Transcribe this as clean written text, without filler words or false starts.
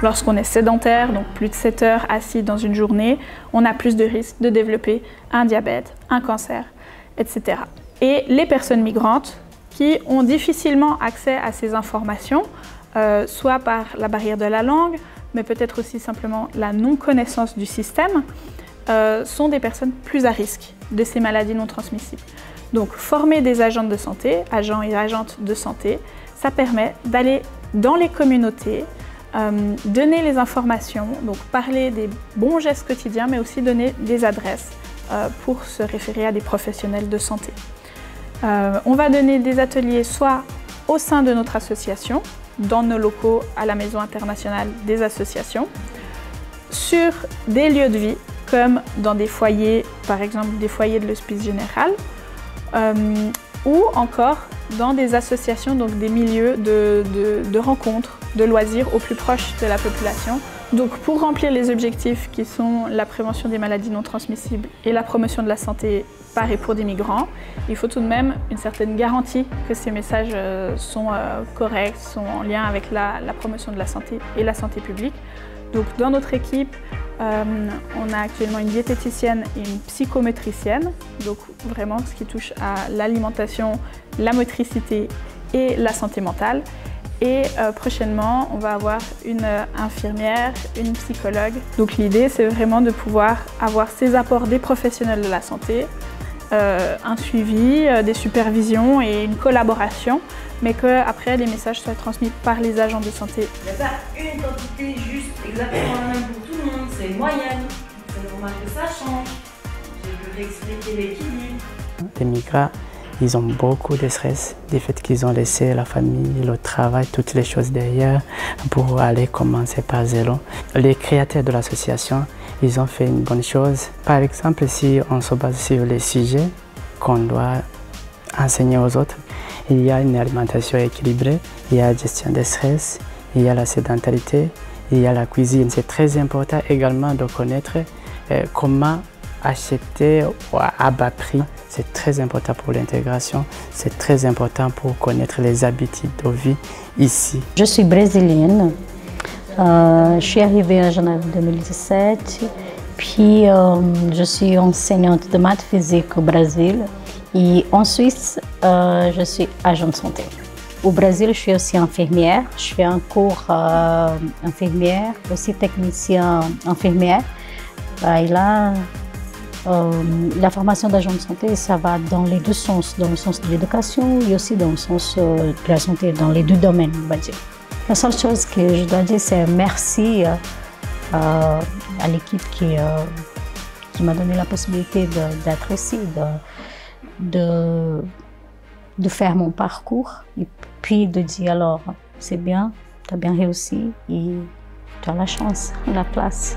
Lorsqu'on est sédentaire, donc plus de 7 heures assis dans une journée, on a plus de risques de développer un diabète, un cancer, etc. Et les personnes migrantes qui ont difficilement accès à ces informations, soit par la barrière de la langue, mais peut-être aussi simplement la non-connaissance du système, sont des personnes plus à risque de ces maladies non transmissibles. Donc former des agents de santé, agents et agentes de santé, ça permet d'aller dans les communautés, donner les informations, donc parler des bons gestes quotidiens, mais aussi donner des adresses pour se référer à des professionnels de santé. On va donner des ateliers soit au sein de notre association, dans nos locaux à la Maison internationale des associations, sur des lieux de vie, comme dans des foyers, par exemple des foyers de l'Hospice général, ou encore dans des associations, donc des milieux de rencontres, de loisirs au plus proche de la population. Donc pour remplir les objectifs qui sont la prévention des maladies non transmissibles et la promotion de la santé par et pour des migrants, il faut tout de même une certaine garantie que ces messages sont corrects, sont en lien avec la promotion de la santé et la santé publique. Donc dans notre équipe, on a actuellement une diététicienne et une psychomotricienne, donc vraiment ce qui touche à l'alimentation, la motricité et la santé mentale. Et prochainement, on va avoir une infirmière, une psychologue. Donc l'idée, c'est vraiment de pouvoir avoir ces apports des professionnels de la santé, un suivi, des supervisions et une collaboration, mais qu'après, les messages soient transmis par les agents de santé. Il n'y a pas une quantité juste exactement la même pour tout le monde, c'est moyenne. C'est normal que ça change. Je peux expliquer l'équilibre. Les migrants, ils ont beaucoup de stress du fait qu'ils ont laissé la famille, le travail, toutes les choses derrière pour aller commencer par zéro. Les créateurs de l'association, ils ont fait une bonne chose. Par exemple, si on se base sur les sujets qu'on doit enseigner aux autres, il y a une alimentation équilibrée, il y a la gestion des stress, il y a la sédentarité, il y a la cuisine. C'est très important également de connaître comment acheter à bas prix. C'est très important pour l'intégration, c'est très important pour connaître les habitudes de vie ici. Je suis brésilienne, je suis arrivée en janvier 2017, puis je suis enseignante de maths physique au Brésil et en Suisse, je suis agent de santé. Au Brésil, je suis aussi infirmière, je fais un cours infirmière, aussi technicien infirmière. Et là, la formation d'agent de santé, ça va dans les deux sens, dans le sens de l'éducation et aussi dans le sens de la santé, dans les deux domaines, on va dire. La seule chose que je dois dire, c'est merci à l'équipe qui m'a donné la possibilité d'être ici, de faire mon parcours et puis de dire alors, c'est bien, tu as bien réussi et tu as la chance, la place.